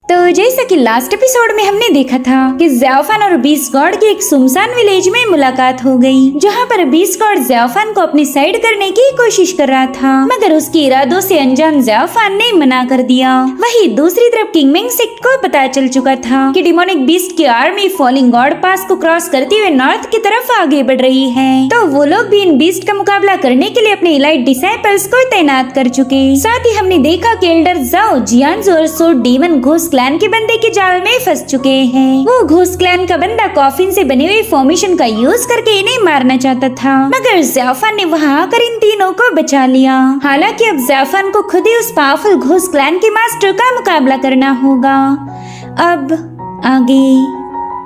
तो जैसा कि लास्ट एपिसोड में हमने देखा था कि ज़्याओफान और बीस्ट गॉड की एक सुनसान विलेज में मुलाकात हो गई, जहाँ पर बीस्ट गॉड ज़्याओफान को अपनी साइड करने की कोशिश कर रहा था, मगर उसके इरादों से अनजान ज़्याओफान ने मना कर दिया। वहीं दूसरी तरफ किंग मेंगसिक को पता चल चुका था कि डिमोनिक बीस्ट की आर्मी फॉलिंग गॉड पास को क्रॉस करते हुए नॉर्थ की तरफ आगे बढ़ रही है, तो वो लोग भी इन बीस्ट का मुकाबला करने के लिए अपने इलाइट डिसाइपल्स को तैनात कर चुके। साथ ही हमने देखा कि एल्डर जाओ, जियांजो और सो डीमन घोस्ट क्लैन के बंदे के जाल में फंस चुके हैं। वो घोस्ट क्लैन का बंदा कॉफिन से बनी हुई फॉर्मेशन का यूज करके इन्हें मारना चाहता था, मगर ज़्याओफान ने वहां आकर इन तीनों को बचा लिया। हालांकि अब ज़्याओफान को खुद ही उस पावरफुल घोस्ट क्लैन के मास्टर का मुकाबला करना होगा। अब आगे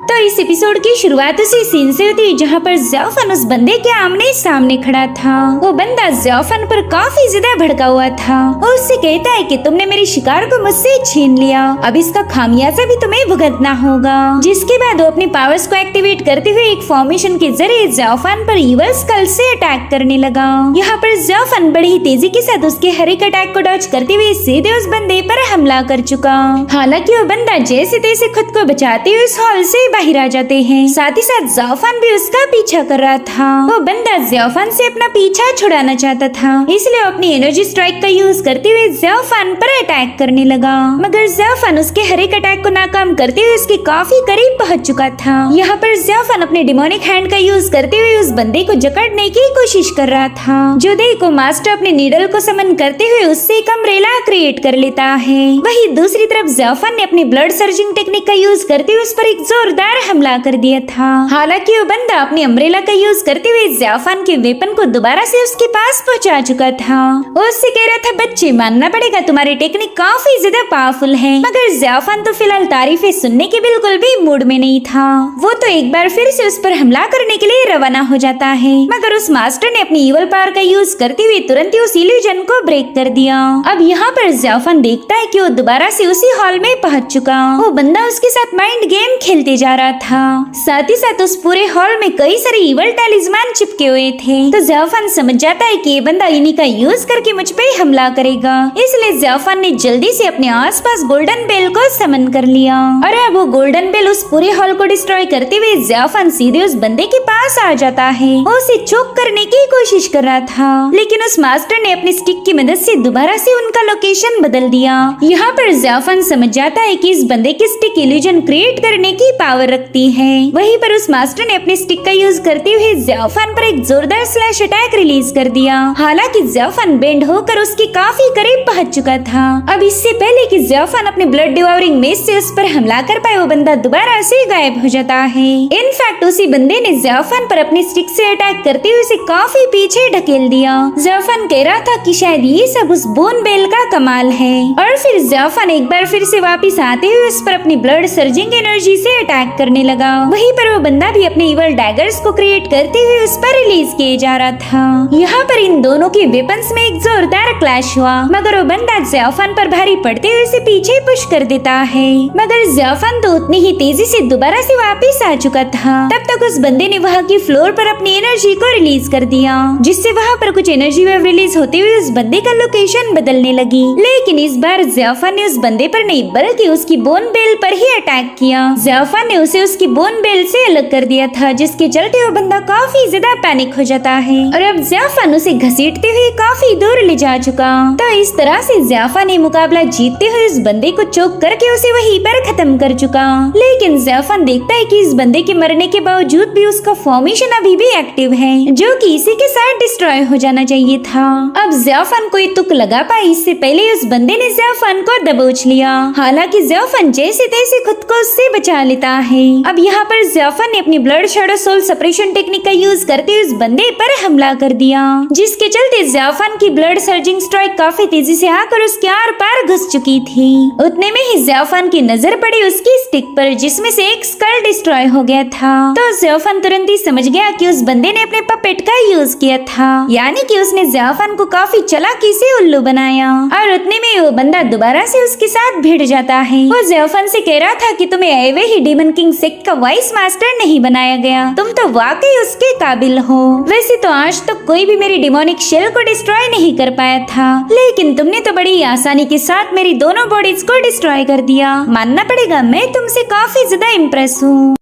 तो इस एपिसोड की शुरुआत उसी सीन से होती है जहाँ पर ज़्याओफान उस बंदे के आमने सामने खड़ा था। वो बंदा ज़्याओफान पर काफी ज्यादा भड़का हुआ था और उससे कहता है कि तुमने मेरी शिकार को मुझसे छीन लिया, अब इसका खामियाजा भी तुम्हें भुगतना होगा। जिसके बाद वो अपनी पावर्स को एक्टिवेट करते हुए एक फॉर्मेशन के जरिए ज़्याओफान पर इवल स्कल से अटैक करने लगा। यहाँ पर ज़्याओफान बड़ी ही तेजी के साथ उसके हर एक अटैक को डॉज करते हुए सीधे उस बंदे पर हमला कर चुका। हालांकि वो बंदा जैसे तैसे खुद को बचाते हुए उस हॉल से बाहर आ जाते हैं। साथ ही साथ ज़्याओफान भी उसका पीछा कर रहा था। वो बंदा ज़्याओफान से अपना पीछा छुड़ाना चाहता था, इसलिए अपनी एनर्जी स्ट्राइक का यूज करते हुए ज़्याओफान पर अटैक करने लगा, मगर ज़्याओफान उसके हर एक अटैक को नाकाम करते हुए उसके काफी करीब पहुंच चुका था। यहाँ पर ज़्याओफान अपने डिमोनिक हैंड का यूज करते हुए उस बंदे को जकड़ने की कोशिश कर रहा था, जो देखो मास्टर अपने नीडल को समन करते हुए उससे एक अम्ब्रेला क्रिएट कर लेता है। वही दूसरी तरफ ज़्याओफान ने अपनी ब्लड सर्जिंग टेक्निक का यूज करते हुए उस पर एक जोरदार हमला कर दिया था। हालांकि वो बंदा अपनी अम्ब्रेला का यूज करते हुए ज़्याओफान के वेपन को दोबारा से उसके पास पहुंचा चुका था। वो उससे कह रहा था, बच्चे मानना पड़ेगा तुम्हारी टेक्निक काफी ज्यादा पावरफुल है, मगर ज़्याओफान तो फिलहाल तारीफें सुनने के बिल्कुल भी मूड में नहीं था। वो तो एक बार फिर से उस पर हमला करने के लिए रवाना हो जाता है, मगर उस मास्टर ने अपनी इवल पावर का यूज करते हुए तुरंत ही उस इल्यूजन को ब्रेक कर दिया। अब यहाँ पर ज़्याओफान देखता है कि वो दोबारा से उसी हॉल में पहुंच चुका। वो बंदा उसके साथ माइंड गेम खेलते जा रहा था। साथ ही साथ उस पूरे हॉल में कई सारे इवल टैलिस्मान चिपके हुए थे, तो ज़्याओफान समझ जाता है कि ये बंदा इन्हीं का यूज करके मुझ पे हमला करेगा, इसलिए ज़्याओफान ने जल्दी से अपने आसपास गोल्डन बेल को समन कर लिया। और अब वो गोल्डन बेल उस पूरे हॉल को डिस्ट्रॉय करते हुए ज़्याओफान सीधे उस बंदे के पास आ जाता है। वो उसे चोक करने की कोशिश कर रहा था, लेकिन उस मास्टर ने अपनी स्टिक की मदद से दोबारा से उनका लोकेशन बदल दिया। यहाँ पर ज़्याओफान समझ जाता है कि इस बंदे की स्टिक इल्यूजन क्रिएट करने की पावर रखती है। वहीं पर उस मास्टर ने अपने स्टिक का यूज करते हुए ज़्याओफान पर एक जोरदार स्लैश अटैक रिलीज कर दिया। हालांकि ज़्याओफान बेंड होकर उसके काफी करीब पहुंच चुका था। अब इससे पहले कि ज़्याओफान अपने ब्लड डिवोरिंग मेज से उस पर हमला कर पाए, वो बंदा दोबारा से गायब हो जाता है। इनफैक्ट उसी बंदे ने ज़्याओफान पर अपनी स्टिक से अटैक करते हुए उसे काफी पीछे ढकेल दिया। ज़्याओफान कह रहा था कि शायद ये सब उस बोन बेल का कमाल है, और फिर ज़्याओफान एक बार फिर से वापिस आते हुए उस पर अपनी ब्लड सर्जिंग एनर्जी से अटैक करने लगा। वहीं पर वो बंदा भी अपने इवल डैगर्स को क्रिएट करते हुए उस पर रिलीज किए जा रहा था। यहाँ पर इन दोनों के वेपन्स में एक जोरदार क्लैश हुआ, मगर वो बंदा ज़्याओफान पर भारी पड़ते हुए उसे पीछे पुश कर देता है, मगर ज़्याओफान तो उतनी ही तेजी से दोबारा से वापस आ चुका था। तब तक उस बंदे ने वहाँ की फ्लोर पर अपनी एनर्जी को रिलीज कर दिया, जिससे वहाँ पर कुछ एनर्जी वेव रिलीज होते हुए उस बंदे का लोकेशन बदलने लगी। लेकिन इस बार ज़्याओफान ने उस बंदे पर नहीं बल्कि उसकी बोन बेल पर ही अटैक किया। ज़्याओफान ने उसे उसकी बोन बेल से अलग कर दिया था, जिसके चलते वो बंदा काफी ज्यादा पैनिक हो जाता है, और अब ज़्याओफान उसे घसीटते हुए काफी दूर ले जा चुका। तो इस तरह से ज़्याओफान ने मुकाबला जीतते हुए इस बंदे को चोक करके उसे वहीं पर खत्म कर चुका। लेकिन ज़्याओफान देखता है कि इस बंदे के मरने के बावजूद भी उसका फॉर्मेशन अभी भी एक्टिव है, जो कि इसी के साथ डिस्ट्रॉय हो जाना चाहिए था। अब ज़्याओफान कोई तुक लगा पाए इससे पहले उस बंदे ने ज़्याओफान को दबोच लिया। हालांकि ज़्याओफान जैसे तैसे खुद को उससे बचा लेता है। अब यहाँ पर ज़्याओफान ने अपनी blood shadow soul separation technique का यूज करते हुए उस बंदे पर हमला कर दिया, जिसके चलते ज़्याओफान की ब्लड सर्जिंग स्ट्राइक काफी तेजी से आकर उसके आर पार घुस चुकी थी। उतने में ही ज़्याओफान की नजर पड़ी उसकी स्टिक पर, जिसमें से एक स्कल डिस्ट्रॉय हो गया था। तो ज़्याओफान तुरंत ही समझ गया कि उस बंदे ने अपने पपेट का यूज किया था, यानी कि उसने ज़्याओफान को काफी चालाकी से उल्लू बनाया। और उतने में वो बंदा दोबारा से उसके साथ भिड़ जाता है। वो ज़्याओफान से कह रहा था कि तुम्हें आए हुए ही डीमन किंग सेक्ट का वाइस मास्टर नहीं बनाया गया। तुम तो वाकई उसके काबिल हो। वैसे तो आज तक कोई भी मेरी डिमोनिक शेल को डिस्ट्रॉय नहीं कर पाया था, लेकिन तुमने तो बड़ी आसानी के साथ मेरी दोनों बॉडीज को डिस्ट्रॉय कर दिया। मानना पड़ेगा मैं तुमसे काफी ज्यादा इम्प्रेस हूँ।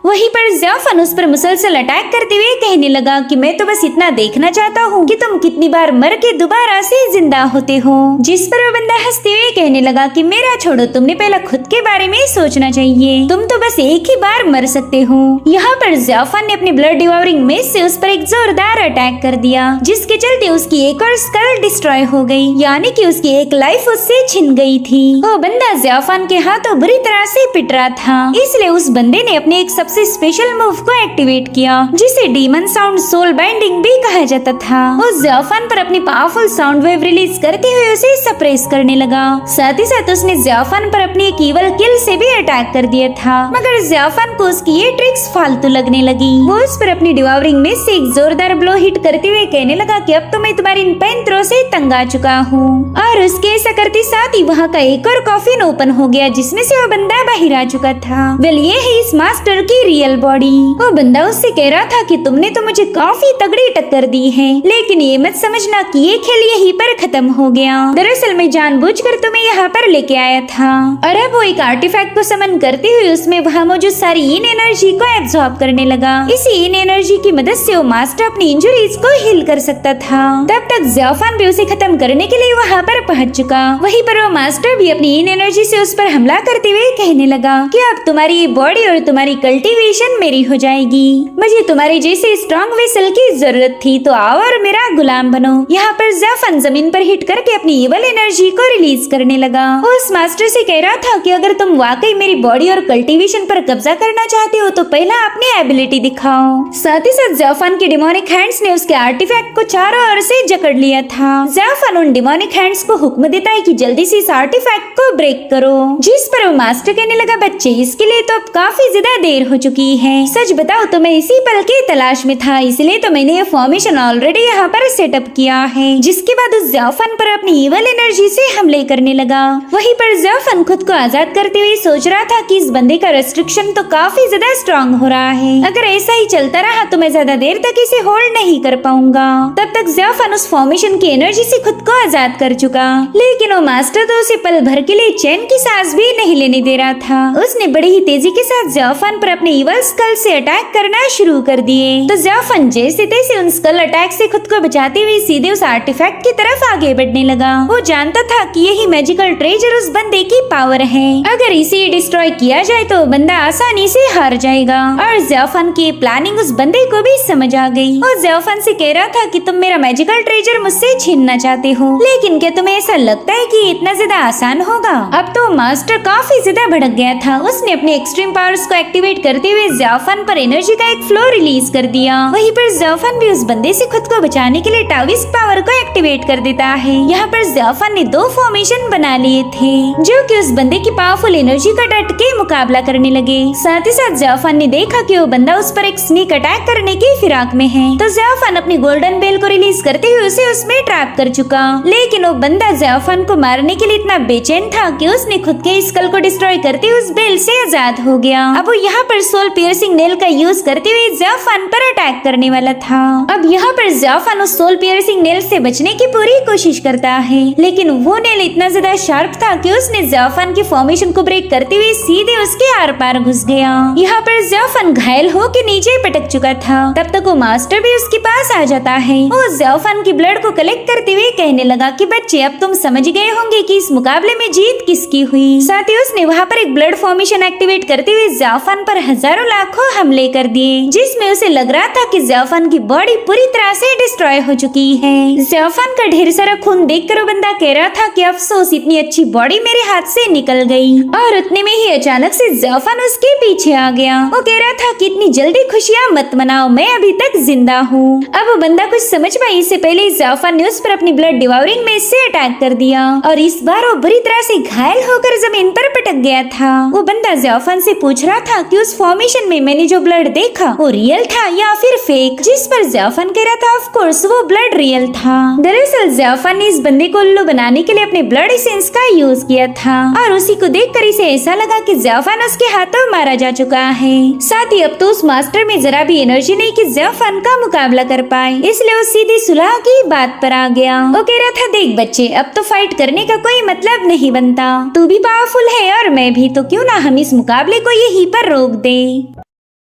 वहीं पर ज़्याफन उस पर मुसलसल अटैक करते हुए कहने लगा कि मैं तो बस इतना देखना चाहता हूँ कि तुम कितनी बार मर के दोबारा से जिंदा होते हो। जिस पर वो बंदा हंसते हुए कहने लगा कि मेरा छोड़ो, तुमने पहला खुद के बारे में सोचना चाहिए। तुम तो बस एक ही बार मर सकते हो। यहाँ पर ज़्याफन ने अपने ब्लड डिवोरिंग मेस से उस पर एक जोरदार अटैक कर दिया, जिसके चलते उसकी एक और स्कल डिस्ट्रॉय हो गई, यानी कि उसकी एक लाइफ उससे छिन गई थी। वो बंदा ज़्याफन के हाथों बुरी तरह से पिट रहा था, इसलिए उस बंदे ने अपने एक सबसे स्पेशल मूव को एक्टिवेट किया, जिसे डीमन साउंड सोल बाइंडिंग भी कहा जाता था। वो ज़्याफन पर अपनी पावरफुल साउंड वेव रिलीज करते हुए उसे सप्रेस करने लगा। साथ ही साथ उसने ज़्याफन पर अपनी एक ईवल किल से भी अटैक कर दिया था, मगर ज़्याफन को उसकी ये ट्रिक्स फालतू लगने लगी। वो उस पर अपनी डिवावरिंग में से एक जोरदार ब्लो हिट करते हुए कहने लगा कि अब तो मैं तुम्हारी इन पैंतरों से तंग आ चुका हूँ। और उसके ऐसा करते साथ ही वहाँ का एक और कॉफिन ओपन हो गया, जिसमें से वो बंदा बाहर आ चुका था। वेल ये है इस मास्टर की रियल बॉडी। वो बंदा उससे कह रहा था कि तुमने तो मुझे काफी तगड़ी टक्कर दी है, लेकिन ये मत समझना कि ये खेल यहीं पर खत्म हो गया। दरअसल मैं जानबूझकर तुम्हें यहाँ पर लेके आया था। और अब वो एक आर्टिफैक्ट को समन करते हुए उसमें वहाँ मौजूद सारी इन एनर्जी को एब्जॉर्ब करने लगा। इसी इन एनर्जी की मदद से वो मास्टर अपनी इंजुरीज को हील कर सकता था। तब तक ज़्याफन भी उसे खत्म करने के लिए वहाँ पर पहुँच चुका। वहीं पर वो मास्टर भी अपनी इन एनर्जी से उस पर हमला करते हुए कहने लगा कि अब तुम्हारी ये बॉडी और तुम्हारी कल्टीवेशन मेरी हो जाएगी। मुझे तुम्हारे जैसे स्ट्रॉन्ग वेसल की जरूरत थी, तो आओ और मेरा गुलाम बनो। यहाँ पर ज़्याफन जमीन पर हिट करके अपनी इवल एनर्जी को रिलीज करने लगा। वो उस मास्टर से कह रहा था कि अगर तुम वाकई मेरी बॉडी और कल्टीवेशन पर कब्जा करना चाहते हो तो पहला अपनी एबिलिटी दिखाओ। साथ ही साथ ज़्याफन के डिमोनिक हैंड्स ने उसके आर्टिफैक्ट को चारों ओर से जकड़ लिया था। ज़्याफन उन डिमोनिक हैंड्स को हुक्म देता है कि जल्दी से इस आर्टिफैक्ट को ब्रेक करो, जिस पर वो मास्टर कहने लगा बच्चे इसके लिए तो अब काफी ज्यादा देर हो चुकी है। सच बताओ तो मैं इसी पल की तलाश में था, इसलिए तो मैंने ये फॉर्मेशन ऑलरेडी यहाँ पर सेटअप किया है। जिसके बाद उस ज़्याफन पर अपनी इवल एनर्जी से हमले करने लगा। वहीं पर ज़्याफन खुद को आजाद करते हुए सोच रहा था कि इस बंदे का रेस्ट्रिक्शन तो काफी ज्यादा स्ट्रॉन्ग हो रहा है। अगर ऐसा ही चलता रहा तो मैं ज्यादा देर तक इसे होल्ड नहीं कर पाऊंगा। तब तक ज़्याफन उस फॉर्मेशन की एनर्जी से खुद को आजाद कर चुका, लेकिन वो मास्टर तो उसे पल भर के लिए चैन की सांस भी नहीं लेने दे रहा था। उसने बड़ी ही तेजी के साथ ज़्याफन पर अपने इवल स्कल से अटैक करना शुरू कर दिए। तो ज़्याफन जैसे तैसे उन स्कल अटैक से खुद को बचाते हुए सीधे उस आर्टिफैक्ट की तरफ आगे बढ़ने लगा। वो जानता था कि यही मैजिकल ट्रेजर उस बंदे की पावर है। अगर इसे डिस्ट्रॉय किया जाए तो बंदा आसानी से हार जाएगा। और ज़्याफन की प्लानिंग उस बंदे को भी समझ आ गई। वो ज़्याफन से कह रहा था कि तुम मेरा मैजिकल ट्रेजर मुझसे छीनना चाहते हो, लेकिन क्या तुम्हें ऐसा लगता है कि इतना ज्यादा आसान होगा? अब तो मास्टर काफी ज्यादा भड़क गया था। उसने अपने एक्सट्रीम पावर्स को एक्टिवेट करते हुए ज़्याफन पर एनर्जी का एक फ्लो रिलीज कर दिया। वहीं पर ज़्याफन भी उस बंदे से खुद को बचाने के लिए टाविस्ट पावर को एक्टिवेट कर देता है। यहाँ पर ज़्याफन ने 2 फॉर्मेशन बना लिए थे, जो कि उस बंदे की पावरफुल एनर्जी का डट के मुकाबला करने लगे। साथ ही साथ ज़्याफन ने देखा कि वो बंदा उस पर एक स्नीक अटैक करने की फिराक में है, तो ज़्याफन अपनी गोल्डन बेल को रिलीज करते हुए उसे उसमें ट्रैप कर चुका। लेकिन वो बंदा ज़्याफन को मारने के लिए इतना बेचैन था कि उसने खुद के स्कल को डिस्ट्रॉय करते हुए उस बेल से आजाद हो गया। अब वो यहाँ पर सोल पियर्सिंग नेल का यूज करते हुए ज़्याफन पर अटैक करने वाला था। अब यहाँ पर ज़्याफन उस सोल पियर्सिंग नेल से बचने की पूरी कोशिश करता है, लेकिन वो नेल इतना ज्यादा शार्प था कि उसने ज़्याफन की फॉर्मेशन को ब्रेक करते हुए सीधे उसके आर पार घुस गया। यहाँ पर ज़्याफन घायल हो के नीचे पटक चुका था। तब तक वो मास्टर भी उसके पास आ जाता है। वो ज़्याफन की ब्लड को कलेक्ट करते हुए कहने लगा कि बच्चे अब तुम समझ गए होंगे कि इस मुकाबले में जीत किसकी हुई। साथ ही उसने वहाँ पर एक ब्लड फॉर्मेशन एक्टिवेट करते हुए ज़्याफन पर हजारों लाखों हमले कर दिए, जिसमें उसे लग रहा था कि ज़्याफन की बॉडी पूरी तरह से डिस्ट्रॉय हो चुकी है। ज़्याफन का ढेर सारा खून देखकर वो बंदा कह रहा था कि अफसोस इतनी अच्छी बॉडी मेरे हाथ से निकल गई। और उतने में ही अचानक से ज़्याफन उसके पीछे आ गया। वो कह रहा था कि इतनी जल्दी खुशियाँ मत मनाओ, मैं अभी तक जिंदा हूँ। अब वो बंदा कुछ समझ पाई इससे पहले ज़्याफन ने उस पर अपनी ब्लड डिवावरिंग में से अटैक कर दिया और इस बार वो बुरी तरह से घायल होकर जमीन पर पटक गया था। वो बंदा ज़्याफान से पूछ रहा था कि उस फॉर्मेशन में मैंने जो ब्लड देखा वो रियल था या फिर फेक, जिस पर ज़्याफान कह रहा था ऑफ कोर्स वो ब्लड रियल था। दरअसल ज़्याफान ने इस बंदे को उल्लू बनाने के लिए अपने ब्लड एसेंस का यूज किया था और उसी को देखकर इसे ऐसा लगा कि ज़्याफान उसके हाथों मारा जा चुका है। साथ ही अब तो उस मास्टर में जरा भी एनर्जी नहीं कि ज़्याफान का मुकाबला कर पाए, इसलिए वो सीधी सुलह की बात पर आ गया। वो कह रहा था देख बच्चे, अब तो फाइट करने का कोई मतलब नहीं बनता, तू भी पावरफुल है और मैं भी, तो क्यों ना हम इस मुकाबले को यहीं पर रोक दे।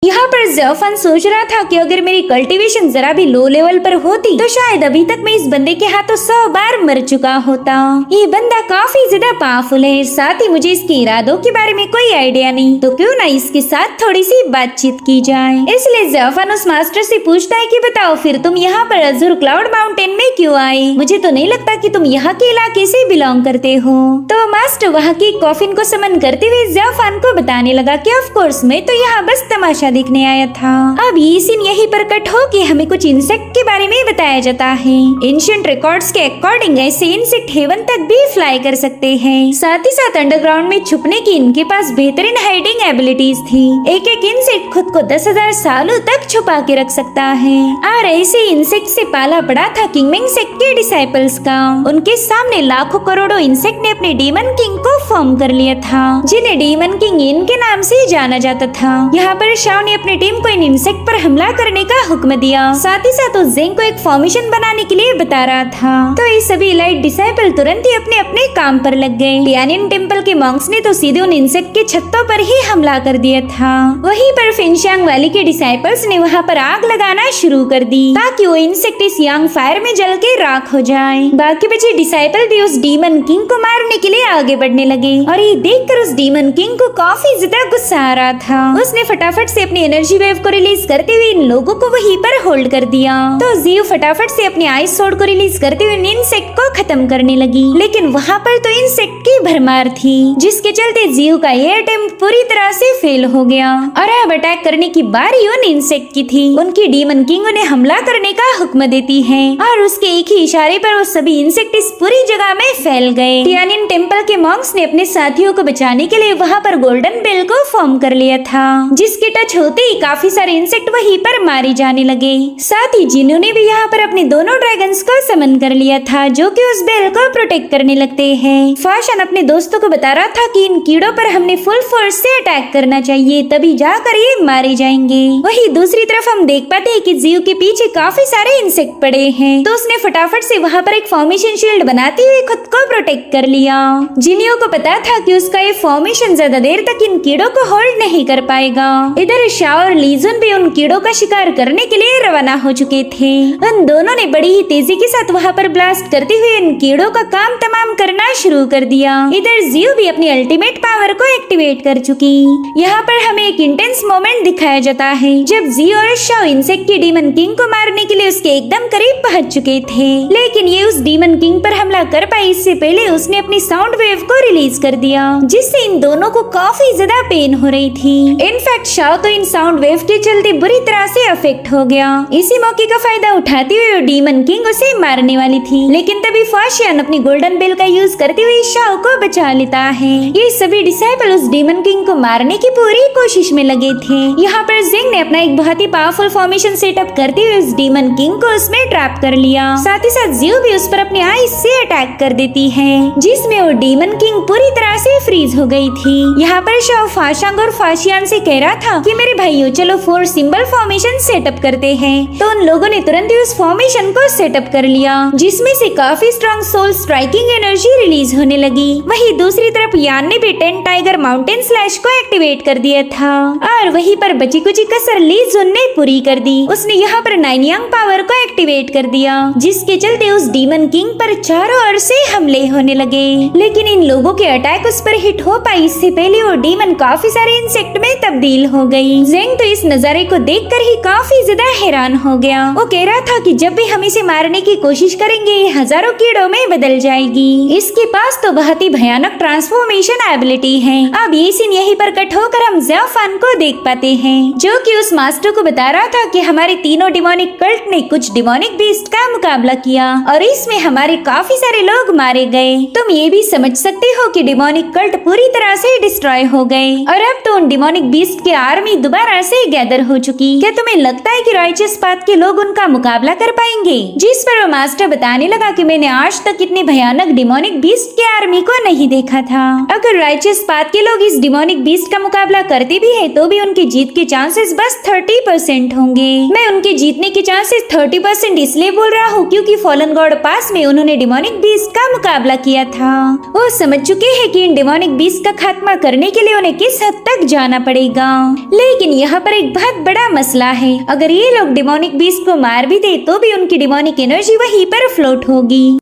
यहाँ पर ज़्याफान सोच रहा था कि अगर मेरी कल्टीवेशन जरा भी लो लेवल पर होती तो शायद अभी तक मैं इस बंदे के हाथों 100 बार मर चुका होता। ये बंदा काफी ज्यादा पावरफुल है, साथ ही मुझे इसके इरादों के बारे में कोई आइडिया नहीं, तो क्यों ना इसके साथ थोड़ी सी बातचीत की जाए। इसलिए ज़्याफान उस मास्टर से पूछता है कि बताओ फिर तुम यहाँ पर अज़ूर क्लाउड माउंटेन में क्यों आए? मुझे तो नहीं लगता कि तुम यहाँ के इलाके से बिलोंग करते हो। तो मास्टर वहाँ की कॉफिन को समन करते हुए ज़्याफान को बताने लगा कि ऑफ कोर्स मैं तो यहाँ बस तमाशा देखने आया था। अब ये सीन यहीं पर कट हो कि हमें कुछ इंसेक्ट के बारे में बताया जाता है। एंशिएंट रिकॉर्ड्स के अकॉर्डिंग ऐसे इंसेक्ट हेवन तक भी फ्लाई कर सकते हैं। साथ ही साथ अंडरग्राउंड में छुपने की इनके पास बेहतरीन हाइडिंग एबिलिटीज थी। एक एक इंसेक्ट खुद को 10,000 सालों तक छुपा के रख सकता है। और ऐसे इंसेक्ट से पाला पड़ा था किंगमिंग सेक्ट के डिसाइपल्स का। उनके सामने लाखों करोड़ों इंसेक्ट ने अपने डीमन किंग को फॉर्म कर लिया था, जिन्हें डीमन किंग इनके नाम से जाना जाता था। यहाँ पर शाओ ने अपने टीम को इन इंसेक्ट पर हमला करने का हुक्म दिया। साथ ही साथ उस जेंग को एक फॉर्मेशन बनाने के लिए बता रहा था। तो ये सभी इलाइट डिसाइपल तुरंत ही अपने अपने काम पर लग गए। टियानिन टेम्पल के मॉन्क्स ने तो सीधे उन इंसेक्ट के छत्तों पर ही हमला कर दिया था। वहीं पर फिनशांग वैली के डिसाइपल्स ने वहाँ पर आग लगाना शुरू कर दी ताकि वो इंसेक्ट इस यांग फायर में जल के राख हो जाए। बाकी बचे डिसाइपल भी उस डीमन किंग को मारने के लिए आगे बढ़ने लगे और ये देखकर उस डीमन किंग को काफी ज्यादा गुस्सा आ रहा था। उसने फटाफट से अपनी एनर्जी वेव को रिलीज करते हुए इन लोगों को वहीं पर होल्ड कर दिया। तो जीव फटाफट से अपनी आइस सोर्ड को रिलीज करते हुए इंसेक्ट को खत्म करने लगी, लेकिन वहाँ पर तो इंसेक्ट की भरमार थी, जिसके चलते जीव का ये अटेम्प्ट पूरी तरह से फेल हो गया और अब अटैक करने की बारी उन इंसेक्ट की थी। उनकी डीमन किंग उन्हें हमला करने का हुक्म देती है और उसके एक ही इशारे पर वो सभी इंसेक्ट इस पूरी जगह में फैल गए। टियानिन टेम्पल के मॉन्क्स ने अपने साथियों को बचाने के लिए वहाँ पर गोल्डन बेल को फॉर्म कर लिया था, जिसके टच होते ही काफी सारे इंसेक्ट वहीं पर मारे जाने लगे। साथ ही जिन्होंने भी यहाँ पर अपने दोनों ड्रैगन्स को समन कर लिया था, जो कि उस बेल को प्रोटेक्ट करने लगते हैं। फाशन अपने दोस्तों को बता रहा था कि इन कीड़ों पर हमने फुल फोर्स से अटैक करना चाहिए, तभी जाकर ये मारे जाएंगे। वहीं दूसरी तरफ हम देख पाते हैं कि जीव के पीछे काफी सारे इंसेक्ट पड़े हैं, तो उसने फटाफट से वहाँ पर एक फॉर्मेशन शील्ड बनाते हुए खुद को प्रोटेक्ट कर लिया। जिनियो को पता था कि उसका ये फॉर्मेशन ज्यादा देर तक इन कीड़ों को होल्ड नहीं कर पाएगा। इधर शाओ और लीजुन भी उन कीड़ों का शिकार करने के लिए रवाना हो चुके थे। उन दोनों ने बड़ी ही तेजी के साथ वहाँ पर ब्लास्ट करते हुए इन कीड़ों का काम तमाम करना शुरू कर दिया। इधर जीव भी अपनी अल्टीमेट पावर को एक्टिवेट कर चुकी। यहाँ पर हमें एक इंटेंस मोमेंट दिखाया जाता है जब जीव और शाओ इंसेक्ट के डीमन किंग को मारने के लिए उसके एकदम करीब पहुँच चुके थे, लेकिन ये उस डीमन किंग पर हमला कर पाई इससे पहले उसने अपनी साउंड वेव को रिलीज कर दिया, जिससे इन दोनों को काफी ज्यादा पेन हो रही थी। इनफैक्ट शाओ तो इन साउंड वेव के चलते बुरी तरह से अफेक्ट हो गया। इसी मौके का फायदा उठाते हुए डीमन किंग उसे मारने वाली थी, लेकिन तभी फाशियन अपनी गोल्डन बेल का यूज करते हुए शाओ को बचा लेता है। ये सभी डिसाइपल उस डीमन किंग को मारने की पूरी कोशिश में लगे थे। यहाँ पर जिंग ने अपना एक बहुत ही पावरफुल फॉर्मेशन सेटअप करते हुए उस डीमन किंग को उसमें ट्रैप कर लिया। साथ ही साथ जीव भी उस पर अपने आइस से अटैक कर देती है, जिसमें वो डीमन किंग पूरी तरह से फ्रीज हो गई थी। यहाँ पर शाओ फाशांग और फाशियान से कह रहा था कि मेरे भाइयों चलो 4 सिंबल फॉर्मेशन सेटअप करते हैं। तो उन लोगों ने तुरंत ही उस फॉर्मेशन को सेटअप कर लिया, जिसमें से काफी strong soul striking energy release होने लगी। वहीं दूसरी तरफ यान ने भी 10 टाइगर माउंटेन स्लैश को एक्टिवेट कर दिया था और वहीं पर बची कुची कसर ली जुन ने पूरी कर दी। उसने यहाँ पर 9 यांग पावर को एक्टिवेट कर दिया, जिसके चलते उस डीमन किंग पर चारों ओर से हमले होने लगे। लेकिन इन लोगों के अटैक उस पर हिट हो पाई इससे पहले वो डीमन काफी सारे इंसेक्ट में तब्दील हो गई। जेंग तो इस नजारे को देखकर ही काफी ज्यादा हैरान हो गया। वो कह रहा था कि जब भी हम इसे मारने की कोशिश करेंगे ये हजारों कीड़ों में बदल जाएगी। इसके पास तो बहुत ही भयानक ट्रांसफॉर्मेशन एबिलिटी है। अब ये सीन यहीं पर कट होकर हम ज़ेऑफान को देख पाते हैं, जो कि उस मास्टर को बता रहा था कि हमारे तीनों डिमोनिक कल्ट ने कुछ डिमोनिक बीस्ट का मुकाबला किया और इसमें हमारे काफी सारे लोग मारे गए। तुम ये भी समझ सकते हो कि डिमोनिक कल्ट पूरी तरह से डिस्ट्रॉय हो गए और अब तो उन डिमोनिक बीस्ट की आर्मी दोबारा से गैदर हो चुकी। क्या तुम्हें लगता है कि राइचस पाथ के लोग उनका मुकाबला कर पाएंगे? जिस पर वो मास्टर बताने लगा कि मैंने आज तक इतनी भयानक डिमोनिक बीस्ट की आर्मी को नहीं देखा था। अगर राइचस पाथ के लोग इस डिमोनिक बीस्ट का मुकाबला करते भी है तो भी उनकी जीत के चांसेस बस 30% होंगे। मैं उनके जीतने के चांसेस 30% इसलिए बोल रहा हूँ क्योंकि फॉलन गॉड पास में उन्होंने डिमोनिक बीस्ट का मुकाबला किया था। वो समझ चुके हैं कि इन डिमोनिक बीस्ट का खात्मा करने के लिए उन्हें किस हद तक जाना पड़ेगा। लेकिन यहाँ पर एक बहुत बड़ा मसला है, अगर ये लोग डिमोनिक बीस्ट को मार भी दे तो भी उनकी डिमोनिक एनर्जी वहीं पर फ्लोट होगी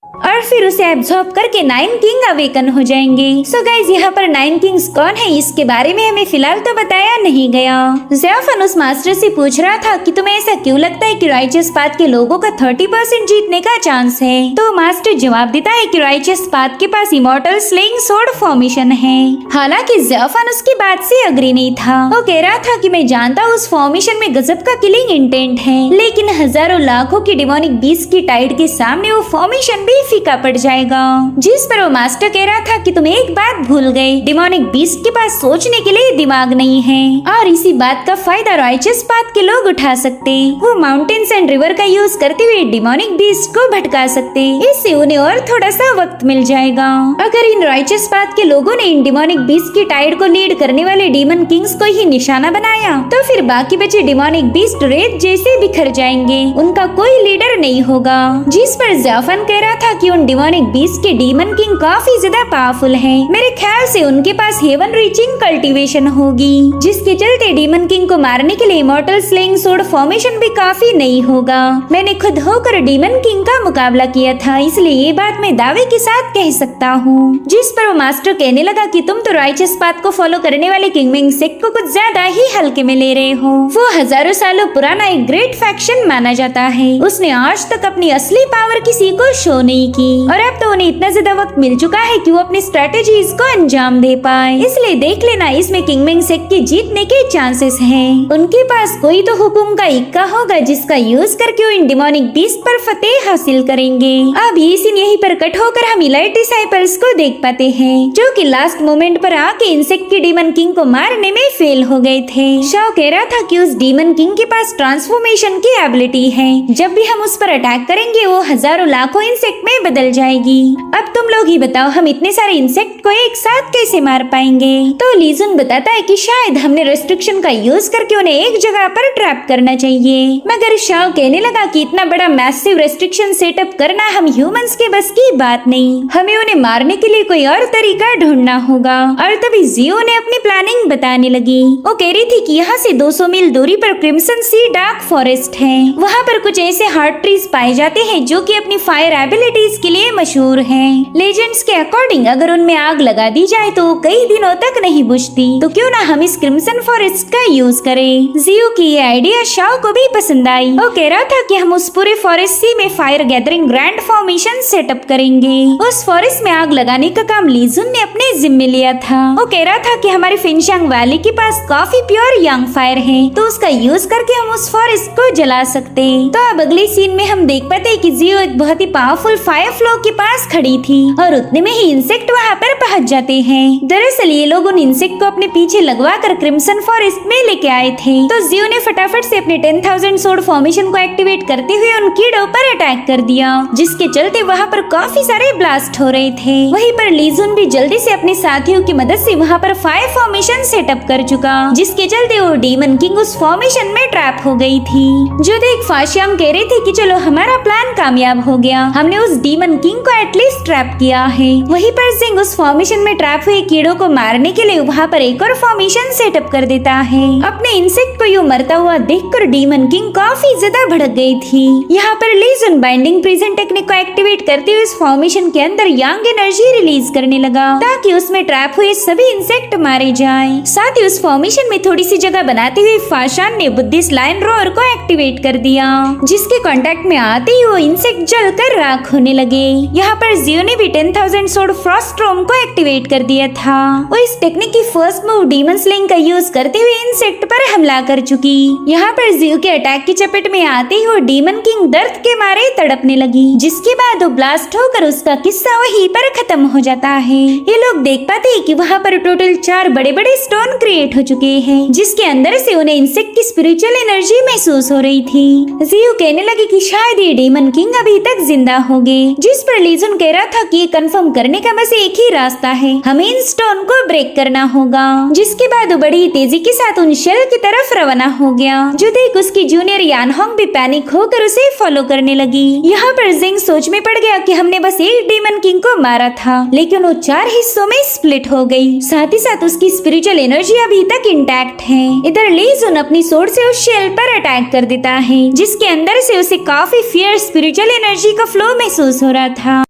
और फिर उसे एब्जॉर्ब करके 9 किंग अवेकन हो जाएंगे। सो गाइज यहाँ पर 9 किंग्स कौन है इसके बारे में हमें फिलहाल तो बताया नहीं गया। ज़ेऑफान उस मास्टर से पूछ रहा था कि तुम्हें ऐसा क्यों लगता है कि राइचस पाथ के लोगों का 30% जीतने का चांस है। तो मास्टर जवाब देता है कि राइचस पाथ के पास इमॉर्टल स्लेइंग स्वॉर्ड फॉर्मेशन है। हालांकि ज़ेऑफान उसकी बात से अग्री नहीं था। वो कह रहा था कि मैं जानता हूँ उस फॉर्मेशन में गजब का किलिंग इंटेंट है, लेकिन हजारों लाखों की डिमोनिक बीस्ट की टाइड के सामने वो फॉर्मेशन भी फीका पड़ जाएगा। जिस पर वो मास्टर कह रहा था कि तुम एक बात भूल गए, डिमोनिक बीस्ट के पास सोचने के लिए दिमाग नहीं है और इसी बात का फायदा राइचस पाथ के लोग उठा सकते। वो माउंटेन्स एंड रिवर का यूज करते हुए डिमोनिक बीस्ट को भटका सकते, इससे उन्हें और थोड़ा सा वक्त मिल जाएगा। अगर इन राइचस पाथ के लोगों ने इन डिमोनिक बीस्ट की टाइड को लीड करने वाले डीमन किंग्स को ही निशाना बनाया तो फिर बाकी बचे डिमोनिक बीस्ट रेत जैसे बिखर जाएंगे, उनका कोई लीडर नहीं होगा। जिस पर ज़ेऑफान कह रहा था कि उन डिमोनिक बीस्ट के डीमन किंग काफी ज्यादा पावरफुल हैं। मेरे ख्याल से उनके पास हेवन रीचिंग कल्टीवेशन होगी, जिसके चलते डीमन किंग को मारने के लिए इमॉर्टल स्लेइंग स्वॉर्ड फॉर्मेशन भी काफी नहीं होगा। मैंने खुद होकर डीमन किंग का मुकाबला किया था, इसलिए ये बात मैं दावे के साथ कह सकता हूँ। जिस पर वो मास्टर कहने लगा कि तुम तो राइचस पाथ को फॉलो करने वाले किंगमिंग सेक्ट को कुछ ज्यादा ही हल्के में ले रहे हो। वो हजारों सालों पुराना एक ग्रेट फैक्शन माना जाता है, उसने आज तक अपनी असली पावर किसी को शो नहीं की और अब तो उन्हें इतना ज्यादा वक्त मिल चुका है कि वो अपनी स्ट्रेटेजीज को अंजाम दे पाए। इसलिए देख लेना इसमें किंगमिंग सेक्ट के जीतने के चांसेस हैं। उनके पास कोई तो हुकुम का इक्का होगा जिसका यूज करके वो इन डिमोनिक बीस्ट पर फतेह हासिल करेंगे। अब ये सीन यहीं पर कट होकर हम इलाइट डिसाइपल्स को देख पाते हैं, जो कि लास्ट मोमेंट पर आके इंसेक्ट के डीमन किंग को मारने में फेल हो गए थे। शॉ कह रहा था कि उस डीमन किंग के पास ट्रांसफॉर्मेशन की एबिलिटी है, जब भी हम उस पर अटैक करेंगे वो हजारों लाखों इंसेक्ट में बदल जाएगी। अब तुम लोग ही बताओ हम इतने सारे इंसेक्ट को एक साथ कैसे मार पाएंगे। तो लीजुन बताता है कि शायद हमने रेस्ट्रिक्शन का यूज करके उन्हें एक जगह पर ट्रैप करना चाहिए, मगर शाओ कहने लगा कि इतना बड़ा मैसिव रेस्ट्रिक्शन सेटअप करना हम ह्यूमंस के बस की बात नहीं, हमें उन्हें मारने के लिए कोई और तरीका ढूंढना होगा। और तभी जियो ने अपनी प्लानिंग बताने लगी। वो कह रही थी कि यहाँ से 200 मील दूरी पर क्रिम्सन सी डार्क फॉरेस्ट है, वहाँ पर कुछ ऐसे हार्ड ट्रीज पाए जाते हैं जो कि अपनी फायर एबिलिटीज के लिए मशहूर हैं। लेजेंड्स के अकॉर्डिंग अगर उनमें आग लगा दी जाए तो कई दिनों तक नहीं बुझती, तो क्यों ना हम इस क्रिम्सन फॉरेस्ट का यूज करें। जियो की ये आइडिया शाओ को भी पसंद आई। वो कह रहा था कि हम उस पूरे फॉरेस्ट सी में fire gathering grand formation setup करेंगे। उस फॉरेस्ट में आग लगाने का काम लीजुन ने अपने जिम्मे लिया था। वो कह रहा था कि हमारे फिनशांग वैली के पास काफी प्योर यंग फायर है, तो उसका यूज करके हम उस फॉरेस्ट को जला सकते। तो अब अगले सीन में हम देख पाते कि जियो एक बहुत ही पावरफुल फायर फ्लो के पास खड़ी थी और उतने में ही इंसेक्ट वहाँ पर पहुँच जाते हैं। दरअसल ये लोग उन इंसेक्ट को अपने पीछे लगवा कर क्रिम्सन फॉरेस्ट में लेके आए थे। तो जियो ने फटाफट से अपने 10,000 सोर्ड फॉर्मेशन को एक्टिवेट करते हुए उन कीड़ों पर अटैक कर दिया, जिसके चलते वहाँ पर काफी सारे ब्लास्ट हो रहे थे। वहीं पर लीजुन भी जल्दी से अपने साथियों की मदद से वहाँ पर फायर फॉर्मेशन सेटअप कर चुका, जिसके चलते वो डीमन किंग उस फॉर्मेशन में ट्रैप हो गई थी। जो देख फाशियांग कह रही थी कि चलो हमारा प्लान कामयाब हो गया, हमने उस डीमन किंग को एटलीस्ट ट्रैप किया है। वहीं पर जिंग उस फॉर्मेशन में ट्रैप हुए कीड़ों को मारने के लिए वहाँ पर एक और फॉर्मेशन सेटअप कर देता है। अपने इंसेक्ट को यूं मरता हुआ देखकर डीमन किंग काफी ज्यादा भड़क गई थी। यहाँ पर लीजन बाइंडिंग प्रिजन टेक्निक को एक्टिवेट करते हुए इस फॉर्मेशन के अंदर यांग एनर्जी रिलीज करने लगा ताकि उसमें ट्रैप हुए सभी इंसेक्ट मारे जाएं। साथ ही उस फॉर्मेशन में थोड़ी सी जगह बनाते हुए फाशान ने बुद्धिस्ट लायन रोअर को एक्टिवेट कर दिया, जिसके कांटेक्ट में आते ही वो इंसेक्ट जलकर राख होने लगे। यहाँ पर जियो ने भी 10,000 सोड फ्रॉस्ट्रोम को एक्टिवेट कर दिया था। वो इस टेक्निक की फर्स्ट मूव डीमन स्लिंग का यूज करते हुए इंसेक्ट पर हमला कर चुकी। यहाँ पर जियो के अटैक की चपेट में आते ही वो डीमन किंग दर्द के मारे तड़पने लगी, जिसके बाद वो ब्लास्ट होकर उसका किस्सा वहीं पर खत्म हो जाता है। ये लोग देख पाते हैं कि वहाँ पर टोटल 4 बड़े बड़े स्टोन क्रिएट हो चुके हैं, जिसके अंदर से उन्हें इंसेक्ट की स्पिरिचुअल एनर्जी महसूस हो रही थी। जियो कहने लगी कि शायद ये डीमन किंग अभी तक जिंदा होंगे, जिस पर लीजन कह रहा था कि ये कंफर्म करने का बस एक ही रास्ता है, हमें इन स्टोन को ब्रेक करना होगा। जिसके बाद वो बड़ी तेजी के साथ उन शेल की तरफ रवाना हो गया, जो देख उसकी जूनियर यानहोंग भी पैनिक होकर उसे फॉलो करने लगी। यहाँ पर जिंग सोच में पड़ गया कि हमने बस एक डीमन किंग को मारा था, लेकिन वो 4 हिस्सों में स्प्लिट हो गई। साथ ही साथ उसकी स्पिरिचुअल एनर्जी अभी तक इंटैक्ट है। इधर लीजन अपनी सोर्ड से उस शेल पर अटैक कर देता है, जिसके अंदर से उसे काफी फियर स्पिरिचुअल एनर्जी का फ्लो महसूस हो रहा था।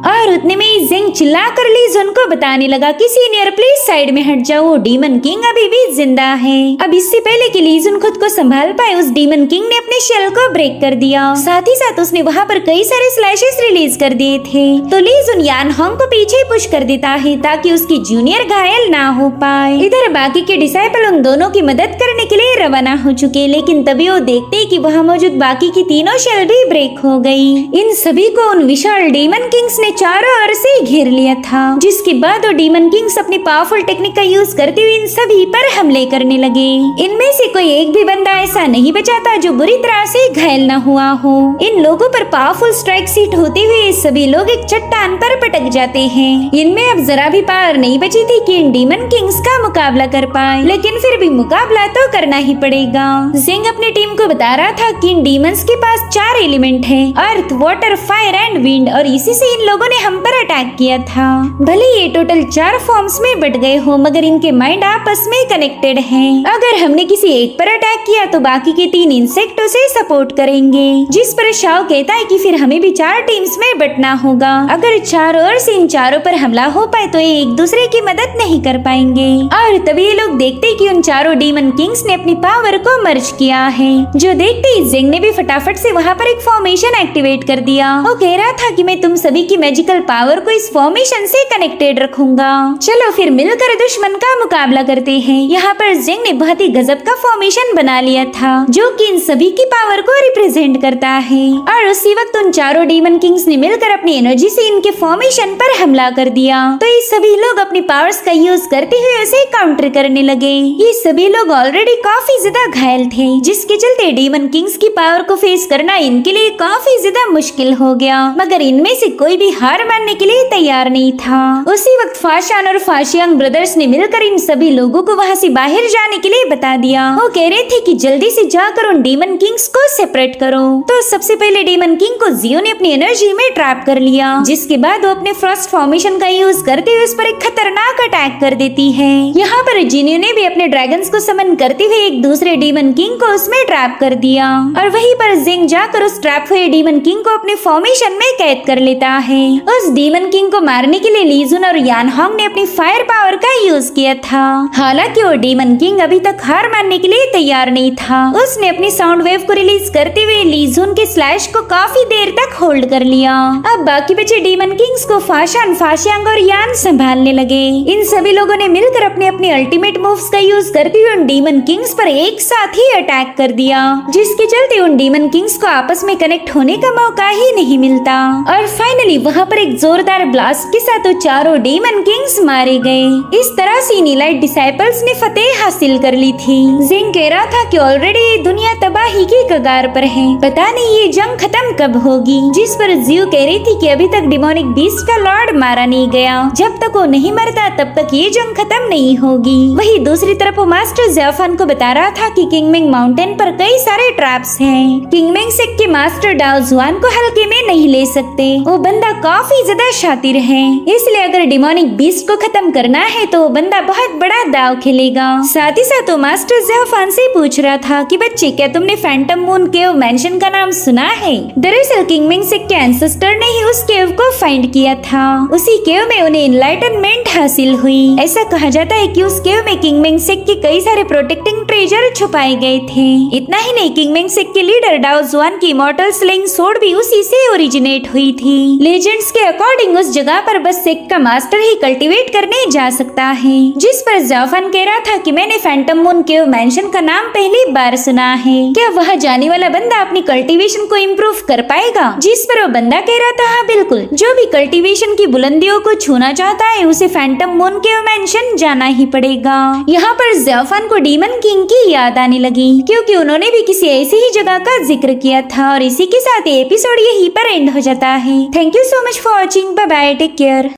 और उतने में ही जिंग चिल्लाकर लीजन को बताने लगा कि सीनियर प्लीज साइड में हट जाओ, डीमन किंग अभी भी जिंदा है। अब इससे पहले कि लीजन खुद को संभाल पाए, उस डीमन किंग ने अपने शेल को ब्रेक कर दिया। साथ ही साथ उसने वहाँ पर कई सारे स्लैशेस रिलीज कर दिए थे। तो लीजन यानहोंग को पीछे पुश कर देता है ताकि उसकी जूनियर घायल ना हो पाए। इधर बाकी के डिसाइपल उन दोनों की मदद करने के लिए रवाना हो चुके, लेकिन तभी वो देखते कि वहाँ मौजूद बाकी की तीनों शेल भी ब्रेक हो गयी। इन सभी को उन विशाल डीमन किंग्स ने चारों ओर से घेर लिया था, जिसके बाद वो डीमन किंग्स अपनी पावरफुल टेक्निक का यूज करते हुए इन सभी पर हमले करने लगे। इनमें से कोई एक भी बंदा ऐसा नहीं बचा था जो बुरी तरह से घायल न हुआ हो। इन लोगों पर पावरफुल स्ट्राइक हिट होते हुए सभी लोग एक चट्टान पर पटक जाते हैं। इनमें अब जरा भी पावर नहीं बची थी कि इन डीमन किंग्स का मुकाबला कर पाए, लेकिन फिर भी मुकाबला तो करना ही पड़ेगा। जिंग अपनी टीम को बता रहा था कि इन डीमंस के पास 4 एलिमेंट है, अर्थ, वाटर, फायर एंड विंड, और इसी से इन लोगों ने हम पर अटैक किया था। भले ये टोटल 4 फॉर्म्स में बट गए हो, मगर इनके माइंड आपस में कनेक्टेड हैं। अगर हमने किसी एक पर अटैक किया तो बाकी के 3 इंसेक्ट उसे सपोर्ट करेंगे, जिस पर शाओ कहता है कि फिर हमें भी 4 टीम्स में बटना होगा। अगर 4 ओर से इन चारों पर हमला हो पाए तो ये एक दूसरे की मदद नहीं कर पाएंगे। और तभी ये लोग देखते कि उन चारों डीमन किंग्स ने अपनी पावर को मर्ज किया है, जो देखते ही जिंग ने भी फटाफट से वहाँ पर एक फॉर्मेशन एक्टिवेट कर दिया। वो कह रहा था कि मैं तुम सभी की मैजिकल पावर को इस फॉर्मेशन से कनेक्टेड रखूंगा, चलो फिर मिलकर दुश्मन का मुकाबला करते हैं। यहाँ पर जिंग ने बहुत ही गजब का फॉर्मेशन बना लिया था, जो कि इन सभी की पावर को रिप्रेजेंट करता है। और उसी वक्त उन चारों डीमन किंग्स ने मिलकर अपनी एनर्जी से इनके फॉर्मेशन पर हमला कर दिया। तो ये सभी लोग अपनी पावर्स का यूज करते हुए उसे काउंटर करने लगे। ये सभी लोग ऑलरेडी काफी ज्यादा घायल थे, जिसके चलते डीमन किंग्स की पावर को फेस करना इनके लिए काफी ज्यादा मुश्किल हो गया। मगर इनमें से कोई भी हार मानने के लिए तैयार नहीं था। उसी वक्त फाशान और फाशियांग ब्रदर्स ने मिलकर इन सभी लोगों को वहाँ से बाहर जाने के लिए बता दिया। वो कह रहे थे कि जल्दी से जाकर उन डीमन किंग्स को सेपरेट करो। तो सबसे पहले डीमन किंग को जियो ने अपनी एनर्जी में ट्रैप कर लिया, जिसके बाद वो अपने फर्स्ट फॉर्मेशन का यूज करते हुए उस पर एक खतरनाक अटैक कर देती है। यहाँ पर जिनियो ने भी अपने ड्रैगन्स को समन करते हुए एक दूसरे डीमन किंग को उसमें ट्रैप कर दिया, और वहीं पर जिंग जाकर उस ट्रैप हुए डीमन किंग को अपने फॉर्मेशन में कैद कर लेता है। उस डीमन किंग को मारने के लिए लीजुन और यानहोंग ने अपनी फायर पावर का यूज किया था। हालांकि वो डीमन किंग अभी तक हार मानने के लिए तैयार नहीं था। उसने अपनी साउंड वेव को रिलीज करते हुए लीजुन के स्लैश को काफी देर तक होल्ड कर लिया। अब बाकी बचे डीमन किंग्स को फाशान, फाशियांग और यान संभालने लगे। इन सभी लोगों ने मिलकर अपने अपने अल्टीमेट मूव्स का यूज करते हुए उन डीमन किंग्स पर एक साथ ही अटैक कर दिया, जिसके चलते उन डीमन किंग्स को आपस में कनेक्ट होने का मौका ही नहीं मिलता। और फाइनली वहाँ यहाँ पर एक जोरदार ब्लास्ट के साथ वो चारों डेमन किंग्स मारे गए। इस तरह से इलाइट डिसाइपल्स ने फतेह हासिल कर ली थी। जिंग कह रहा था कि ऑलरेडी ये दुनिया तबाही की कगार पर है, पता नहीं ये जंग खत्म कब होगी। जिस पर जियो कह रही थी कि अभी तक डिमोनिक बीस्ट का लॉर्ड मारा नहीं गया, जब तक वो नहीं मरता तब तक ये जंग खत्म नहीं होगी। वही दूसरी तरफ वो मास्टर ज़ेफान को बता रहा था कि किंगमिंग माउंटेन पर कई सारे ट्रैप्स हैं। किंगमिंग सेक के मास्टर डाओ जुआन को हल्के में नहीं ले सकते, वो बंदा काफी ज्यादा शातिर है, इसलिए अगर डिमोनिक बीस्ट को खत्म करना है तो वो बंदा बहुत बड़ा दाव खेलेगा। साथ ही साथ वो मास्टर ज़ेफान से पूछ रहा था कि बच्चे क्या तुमने फैंटम मून केव मेंशन का नाम सुना है? दरअसल किंगमिंग सेक के एंसेस्टर ने ही उस केव को फाइंड किया था। उसी केव में उन्हें एनलाइटनमेंट हासिल हुई। ऐसा कहा जाता है कि उस केव में किंगमिंग सेक के कई सारे प्रोटेक्टिंग ट्रेजर छुपाए गए थे। इतना ही नहीं, किंगमिंग सेक के लीडर डाओ जुआन की इमॉर्टल स्लिंग सोर्ड भी उसी से ओरिजिनेट हुई थी। लेजेंड्स के अकॉर्डिंग उस जगह पर बस सेक का मास्टर ही कल्टीवेट करने जा सकता है। जिस पर ज़ेफान कह रहा था कि मैंने फैंटम मून केव मेंशन का नाम पहली बार सुना है, क्या वह जाने वाला बंदा अपनी कल्टीवेशन को इम्प्रूव कर पाएगा? जिस पर वो बंदा कह रहा था हाँ बिल्कुल, जो भी कल्टीवेशन की बुलंदियों को छूना चाहता है उसे फैंटम मून केव मेंशन जाना ही पड़ेगा। यहाँ पर ज़ेफान को डीमन किंग की याद आने लगी, क्योंकि उन्होंने भी किसी ऐसी ही जगह का जिक्र किया था। और इसी के साथ एपिसोड यहीं पर एंड हो जाता है। Thank you so much for watching, bye bye, take care.